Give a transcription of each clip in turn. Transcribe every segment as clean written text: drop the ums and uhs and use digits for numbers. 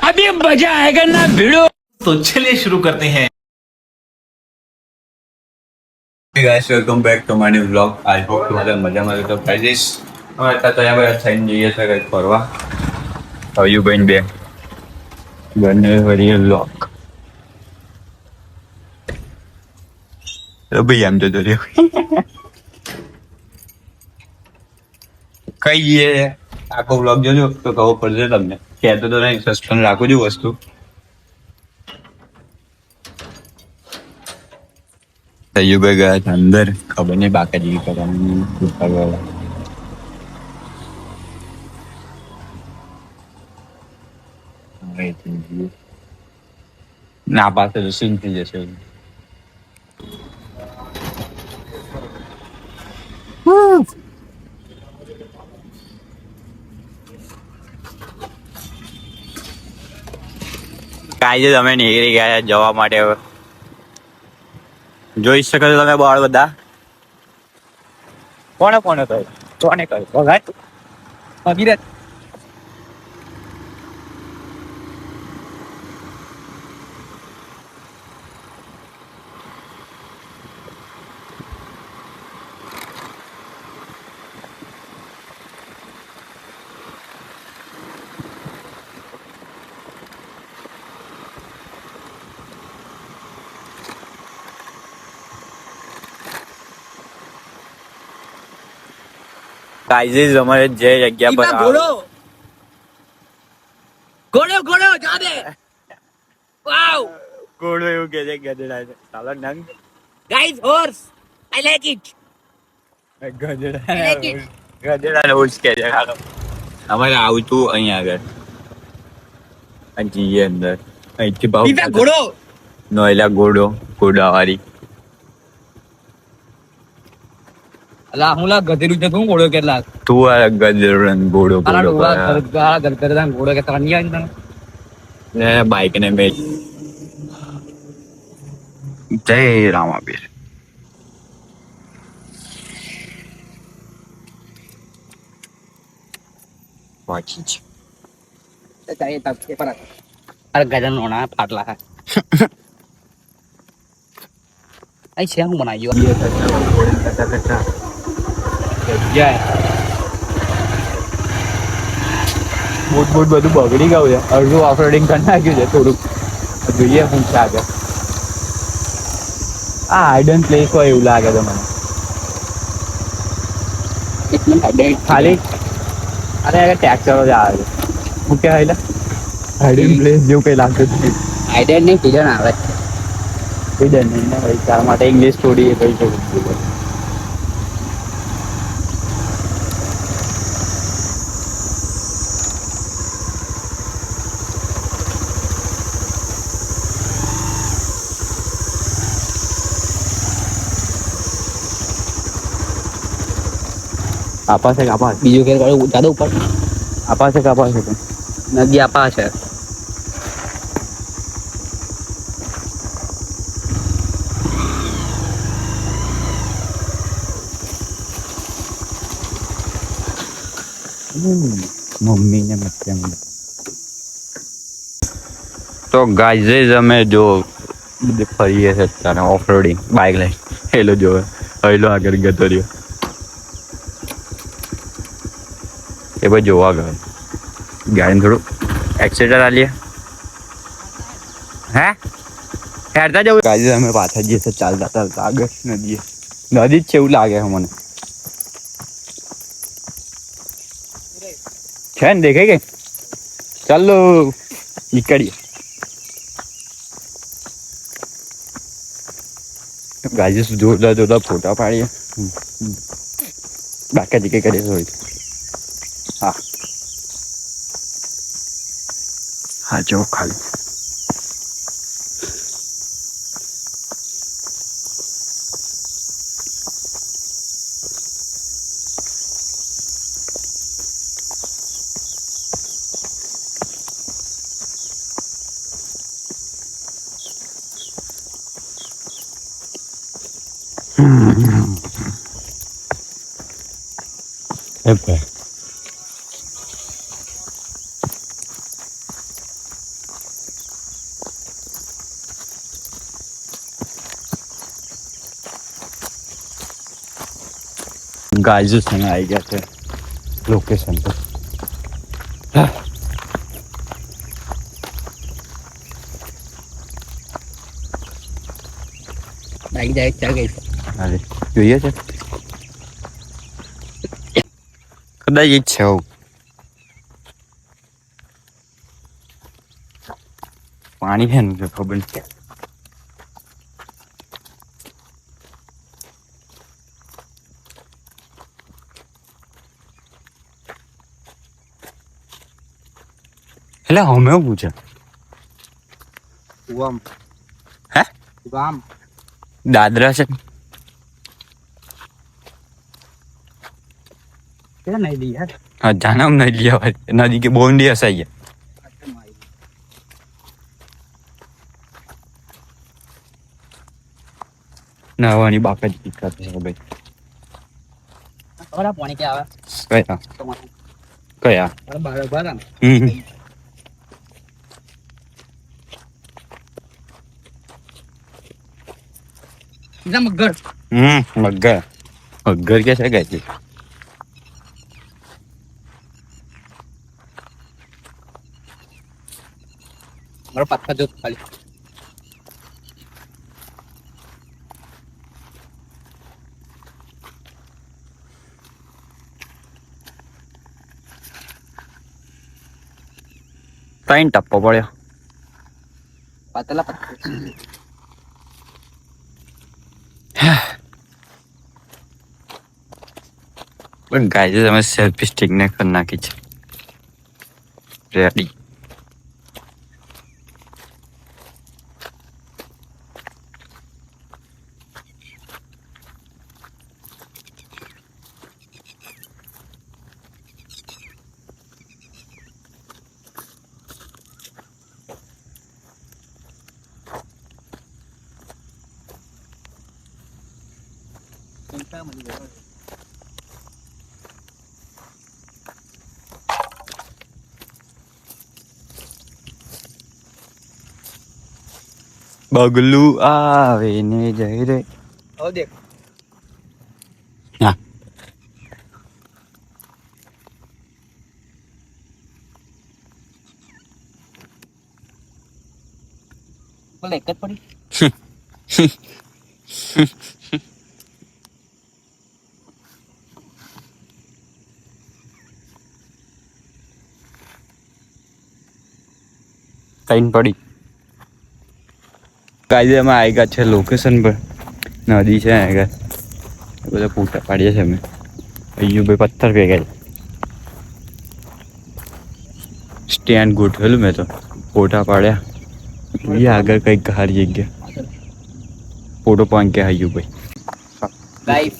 अभी मजा आएगा ना भिड़ो. तो चलिए शुरू करते हैं. Hey guys, welcome back to my new vlog. I hope तुम्हारा મજામાં રહેતો ગાઈસ. હવે અત્યારે તો અહીંયા થઈને જઈએ છે કંઈક ફરવા. How you going back? ઘરને વળી લોક. ભાઈ આમ જતો રહ્યો. કઈ જઈએ આખો vlog જોજો તો ખબર પડશે તમને. કહેતો તો નહીં સસ્પેન્સ રાખું છું વસ્તુ. સયુભાઈ ગયા હતા અંદર ખબર નહીં બાકાજી કરવાની ના પાસે તો સીન થઈ જશે કાંઈ તમે નીકળી ગયા જવા માટે હવે જોઈ શકો છો તમે બહાર બધા કોને કોને કહ્યું ભગાત ભગીરથ ગાઈઝ અમારે જે જગ્યા પર ઘોડો જા દે. વાવ. ઘોડો એવું કે છે ગધેડા છે ચાલો નંગ guys horse I like it. ગધેડા રોજ કે છે ખાલો અમારે આવું તું અહીંયા આગળ આ જઈએ અંદર અહીંથી ભાવ ઘોડો નોયલા ઘોડાવાળી અલા હુંલા ગધેડું છે તું ઘોડો કેટલા તું આ ગધેડો ને ઘોડો ઘોડો કે તણિયા ને બાઈક ને મેં જય રામાબીર વાંચી છે અરે ગજન હોના ફાટલા હે આઈ છે હું બનાવ્યો બોટ બધું બગડી ગયું છે અડધું ઓફરોડિંગ કરી નાખ્યું છે થોડુંક જોઈએ શું છે આગળ આ હાઇડન પ્લેસ હોય એવું લાગે છે મને ખાલી અરે ટેક્સરો જ આવે છે હું કે હાઇડન પ્લેસ જેવું કઈ લાગતું જ નહીં આઈડેન્ટ નહીં હિડન આવે હાઇડન નહીં ને ભાઈ તારા માટે ઇંગ્લિશ થોડી એ કહી શકું આપા છે બીજું કે જાદુ ઉપર આપા છે નદી આપા છે મમ્મી ને મત તો ગાઈઝ અમે જો ફરીએ છે અત્યારે ઓફરોડિંગ બાઇક લઈ હેલો જો હેલો આગળ ગતો રહ્યો એ ભાઈ જોવા ગયો ગાડીને થોડું એક્સિડન્ટ આલીએ હે હેરતા જવું ગાઈઝ અમે પાછા જઈએ છે ચાલતા આગળ નદી જ છે એવું લાગે છે મને છે ને દેખાય કે ચાલો નીકળીએ ગાઈઝ જોરદાર ફોટા પાડીએ બાકી કઈ કરીએ થોડી હા જો ખાલી ગાઈઝ અમે આવી ગયા છે લોકેશન પર. બાઈક જાય ચાલ ગઈ અરે જોઈએ છે કદાચ જ છે આવું. પાણી છે ને ખબર નહીં. એટલે અમે પૂછે ગામ હે ગામ દાદરા છે क्या नहीं दी यार हाँ जाना हम नहीं लिया भाई नदी के बोंडी ऐसा ही है. નાવાની બાપ જ દિક્કત છે ભાઈ. और पानी क्या आवा કયા કયા अरे बारह बारह इधर मगर મગર મગર કે છે ગાય मेरा पत्ता जो खाली ત્રણ ટપ્પો પડ્યો. पतला पत्ता પણ ગાય તમે સેલ્ફી સ્ટિક ને કરી નાખી છે રેડી. બગલું આવે ને જઈ રે. और देख હા बोले एक पड़ी ત્રણ પડી. કાયદે અમે આવી ગયા છે લોકેશન પર. નદી છે આગળ બધા ફોટા પાડીએ છીએ અમે. અયુભાઈ પથ્થર ભેગા સ્ટેન્ડ ગોઠવેલું મેં તો ફોટા પાડ્યા. એ આગળ કંઈક હારી જગ્યા ફોટો પણ કે અયુભાઈ गाइस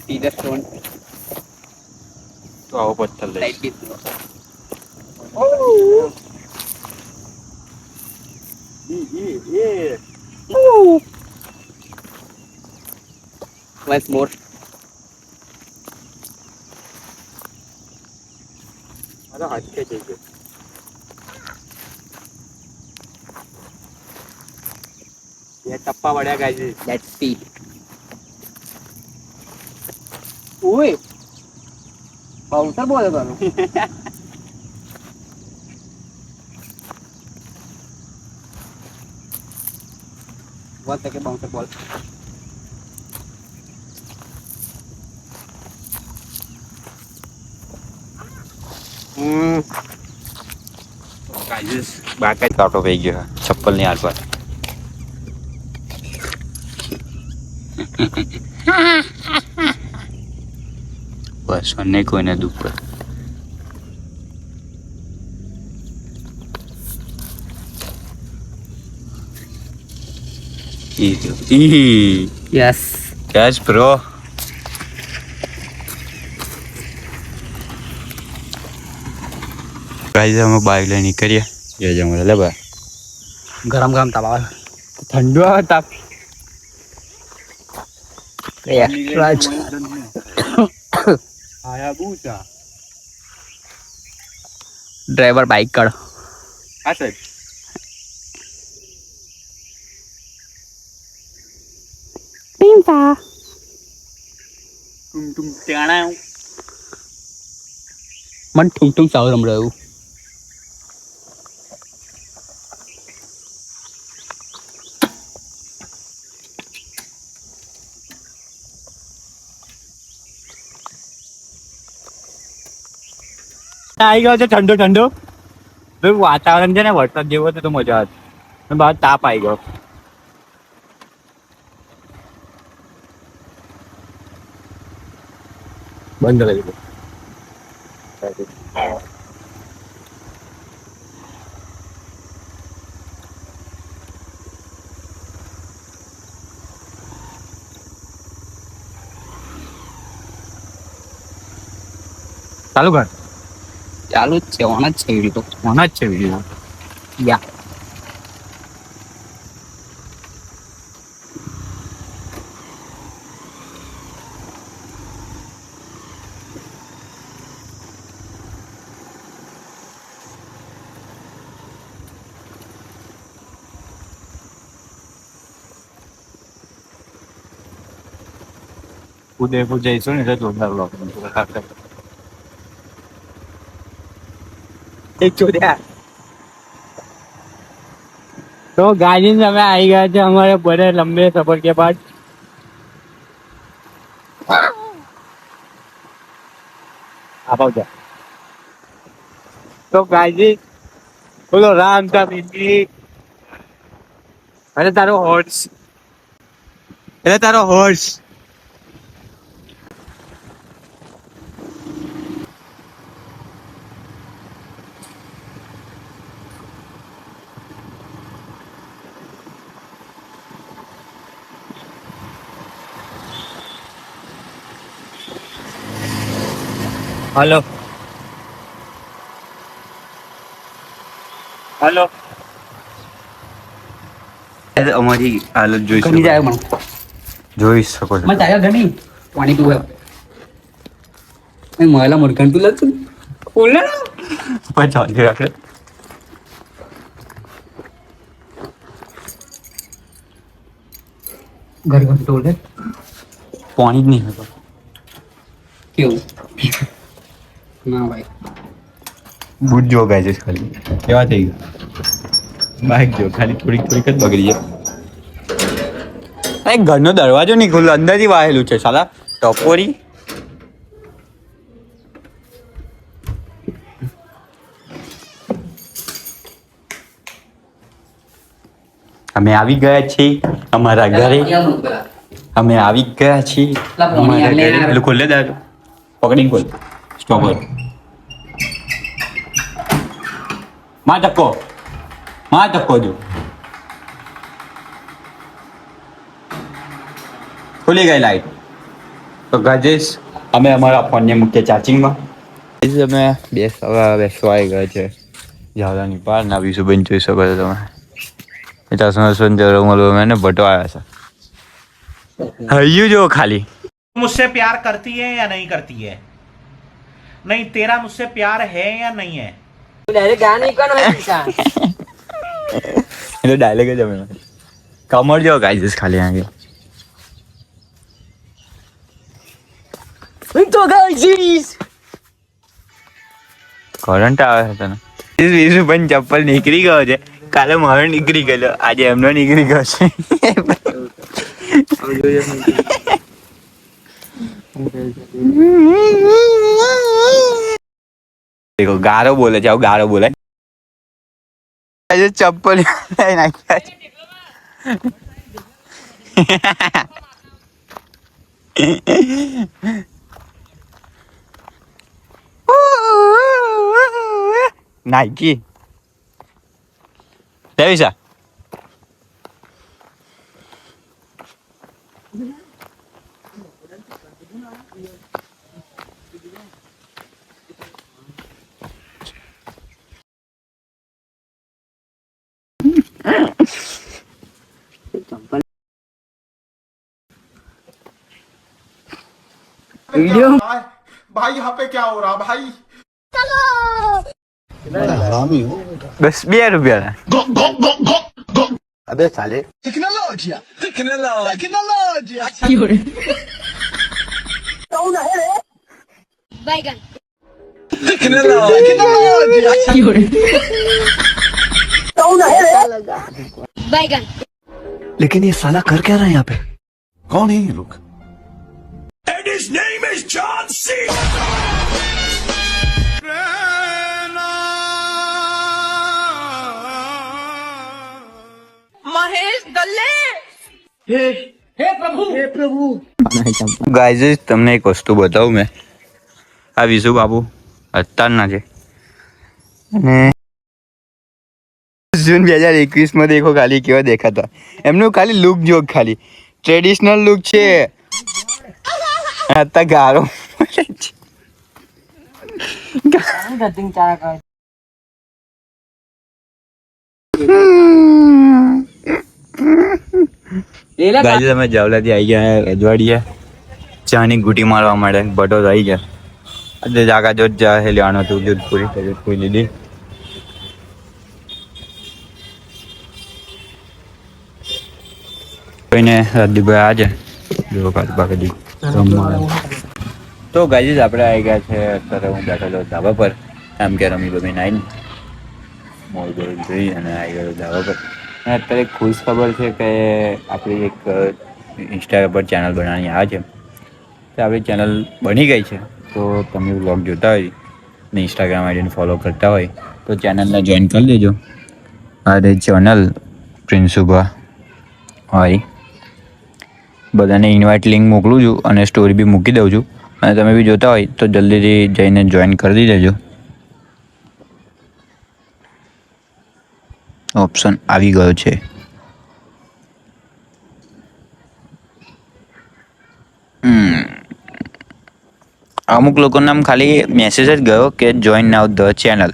सी द स्टोन તો આવો પથ્થર લઈ लाइट की once more અરે હાથ કે જઈ ये टप्पा बढ़िया गाइस. let's see ओए बाउंसर बोल रहा हूं बोल तक बाउंसर बोल ગાઈસ બાકા કાટો પઈ ગયો ચપ્પલ ની આસપાસ. બસ અને કોઈને દુઃખ yes કેચ બ્રો. ગાઈસ અમે બાઈક લઈને નીકળીએ જે જમવા લે બા गरम गरम तवा ઠંડુ આવે તાપ. राज આયા બુટા ड्राइवर बाइक कर આ સાહેબ पिंपा ટુમ ટુમ ટેણા મને ઠુક ઠુક સાવ સંભળાયું. આવી ગયો છે ઠંડો ઠંડો. વાતાવરણ છે ને વરસાદ જેવો હતો તો મજા હતી. બહાર તાપ આવી ગયો. બંધ કરી દો. ચાલુ કર. ચાલુ જ છે, ઓન જ છે વિડીયો તો. મને જ છે વિડીયો. યા ઉદયપુર જઈશું ને એટલે જોરદાર બ્લોગ તો ગાજી અમે આવી ગયા છે हमारे बड़े लंबे सफर के बाद. તો ગાજી બોલો રામ તા બીજી. અરે તારો હોર્સ, એટલે તારો હોર્સ. Hello hello. અમારી હાલત જોઈ ઘણી જાય મને. જોઈ શકો છો. મને તારા ઘણી પાણી પીવા. મારા મરઘાન તું લાગતું બોલે પણ ચાલતી રાખે. ઘર ઘંટોળ છે. પાણી જ નહીં હતો. કેવું ના ભાઈ. બૂટ જો ગાય છે ખાલી કેવા થઈ ગયા. બાઈક જો ખાલી થોડીક થોડીક જ બગડી જાય. ઘરનો દરવાજો નહીં ખુલ્લો, અંદરથી વાયેલું છે સાલા ટપોરી. અમે આવી ગયા છીએ અમારા ઘરે. અમે આવી ગયા છીએ અમારા ઘરે. પેલું ખોલે દાદુ પકડી ખોલ. સ્ટોપ કર. માં ધક્કો જો ખુલી ગઈ લાઈટ. તો ગાજેશ અમે અમારા ફોનને મૂકીએ ચાર્જિંગમાં. અમે બેસવા આવી ગયા છે ઝાલાની પાર. ના વિશુબેન જોઈ શકો છો તમે. मैंने बटवाया था. हयू जो खाली मुझसे प्यार करती है या नहीं करती है? नहीं, तेरा मुझसे प्यार है या नहीं है? डायरेक्ट गाने कौन है इसका? એટલે ડાયલોગ જ અમે કમર જો ગાઈસ ખાલી આગે. તો ગાઈસ કરંટ આવે છે તને. વિશુબેન ચપ્પલ નીકળી ગયો છે. કાલે મારો નીકળી ગયેલો, આજે એમનો નીકળી ગયો છે. દેખો ગારો બોલે છે, આવું ગારો બોલે. આજે ચપ્પલ લઈ નાખ્યા છે. Nike Teresa. वीडियो भाई यहाँ पे क्या हो रहा भाई? बस ₹2. अबे साले टेक्नोलॉजी टेक्नोलॉजी टेक्नोलॉजी क्यों रे? बैगन बैगन लेकिन ये साला कर क्या रहा है यहाँ पे? कौन है ये लोग? ગાઈઝ તમને એક વસ્તુ બતાવું મેં. આ વિશુ બાબુ અત્યારના છે અને જૂન 2021 દેખો ખાલી કેવા દેખાતા. એમનું ખાલી લુક જો, ખાલી ટ્રેડિશનલ લુક છે. અત્યારે ગારો ગાઈઝ અમે જાવલાથી આવી ગયા રજવાડિયા ચાની ગુટી મારવા માટે. બટો આવી ગયા આજે જાગા જો જા લેવાનો હતું જોધપુરી લીધી. કોઈને રાજદીપભાઈ આજે જો બાકી તો ગાઈઝ આપણે આવી ગયા છે. અત્યારે હું બેઠેલો ધાબા પર આમ કે રમી બમીને આવીને મોલ બોલ જોઈ અને આવી ગયો ધાબા પર. અને અત્યારે એક ખુશ ખબર છે કે આપણી એક ઇન્સ્ટાગ્રામ પર ચેનલ બનાવવાની આવે છે. તો આપણી ચેનલ બની ગઈ છે. તો તમે વ્લોગ જોતા હોય ને ઇન્સ્ટાગ્રામ આઈડીને ફોલો કરતા હોય તો ચેનલને જોઈન કરી દેજો. અરે ચેનલ પ્રિન્સુભા હોય બધાને ઇન્વાઇટ લિંક મોકલું છું અને સ્ટોરી બી મૂકી દઉં છું. અને તમે બી જોતા હોય તો જલ્દીથી જઈને જોઈન કરી દેજો. ઓપ્શન આવી ગયો છે. અમુક લોકોને આમ ખાલી મેસેજ જ ગયો કે join now the channel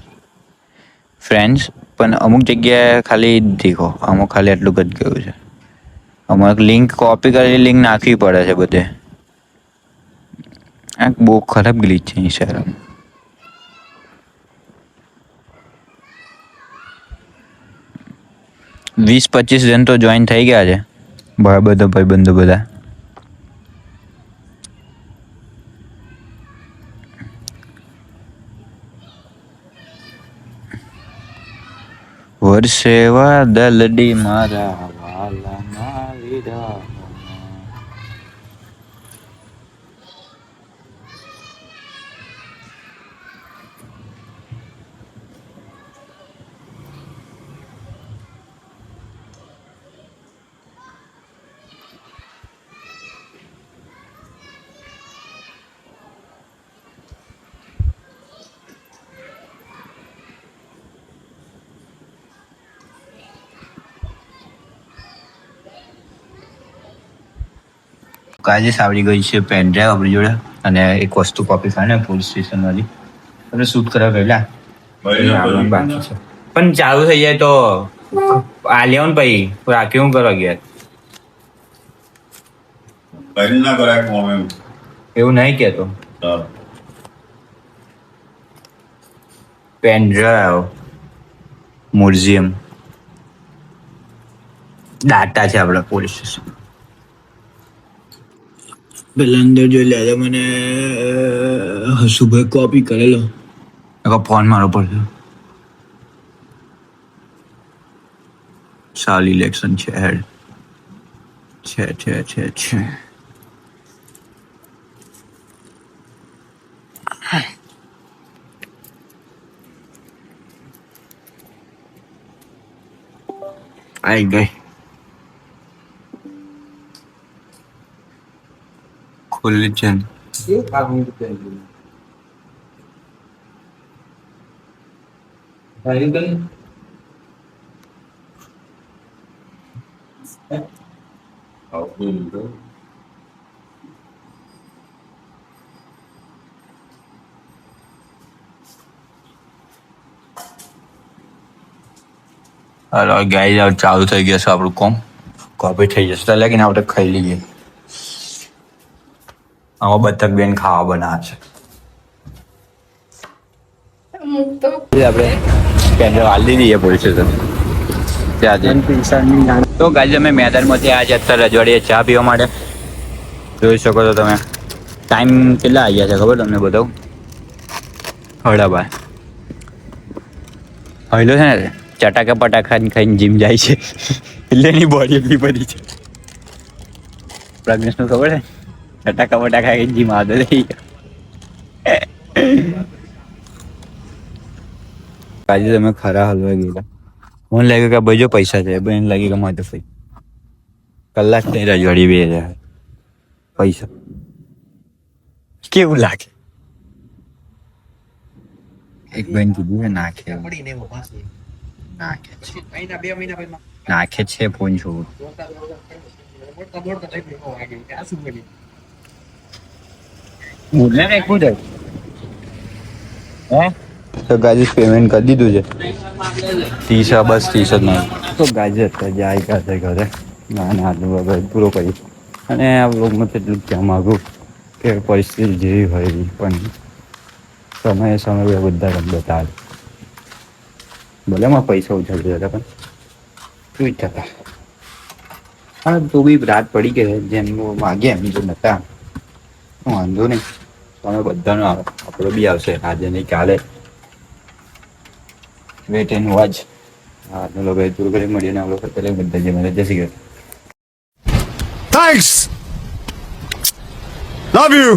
friends, પણ અમુક જગ્યાએ ખાલી દેખો અમુક ખાલી એટલું જ ગયું છે. અમુક લિંક કોપી કરેલી લિંક નાખવી પડે છે બધે. આ બહુ ખરાબ ગ્લિચ છે ઇન્સ્ટાગ્રામ. વીસ 25 જણ તો જોઈન થઈ ગયા છે બધા ભાઈબંધો બધા. વર્ષે વાદળડી મારા વાલાના લીધા. કાજે સાવડી ગઈ છે પેન ડ્રાઈવ આપણી જોડે અને એક વસ્તુ કોપી થાય ને પોલીસ સ્ટેશન વાળી આપણે શૂટ કરવા ગયેલા બાકી છે પણ ચાલુ થઈ જાય તો આ લેવું ને પછી રાખ્યું કરવા ગયા એવું નહીં કેતો. પેન ડ્રાઈવ મ્યુઝિયમ ડાટા છે આપણા પોલીસ સ્ટેશન. પેલા અંદર જોઈ લે મને હસુભાઈ કોપી કરેલો ફોન મારો પડશે. સાલ ઇલેક્શન છે હેડ છે આવી ગઈ. ખુલ્લી છે ગાઈ ચાલુ થઈ ગયા છે આપણું કોમ. કોપી થઈ જશે લેકિન આપણે ખાઈ લઈએ. આમાં બતક બેન ખાવા બનાવે છે. આપણે કેન્દ્ર વાલી દઈએ પોલીસ સ્ટેશન ત્યાં. તો ગાઈઝ અમે મેદાનમાંથી આજે અત્યારે રજવાડીએ ચા પીવા માટે જોઈ શકો છો તમે. ટાઈમ કેટલા આવ્યા છે ખબર તમને બતાવું? 12:30. હલો છે ને ચટાકા પટાકા ખાઈને જીમ જાય છે એટલે એની બોડી એટલી બધી છે. પ્રજ્ઞેશનું ખબર છે ચટાકા પટાકા ખાઈને જીમ આદત થઈ ગયો. આજે તમે ખરા હલવા ગયેલા, મને લાગ્યું કે ભાઈ જો પૈસા છે, પણ એને લાગ્યું કે મારે તો કલાક થઈ રજવાડી 2000 પૈસા. કેવું લાગે? એક બેન કીધું છે નાખે નાખે છે ફોન છોડ. તો ગાજી પેમેન્ટ કરી દીધું છે 30, બસ 30 જ નહીં તો ગાજી અત્યારે જાય કાશે ઘરે ના આજુ વગર પૂરો કરી. અને આ બ્લોગમાં એટલું કહેવા માગું કે પરિસ્થિતિ જેવી હોય એવી પણ સમય બધા બતાવે. ભલે માં પૈસા ઓછા હતા પણ શું થતા. હા તો બી રાત પડી ગઈ જેમ માગે એમ જો નતા વાંધો નહીં. તમે બધાનો આવે આપણો બી આવશે આજે નહીં કાલે. વેટ એનું વાજ આજનો લોકો પૂરું કરી મળીએ ને આપણે અત્યારે બધા જે મને જશી ગયા. Thanks. Love you.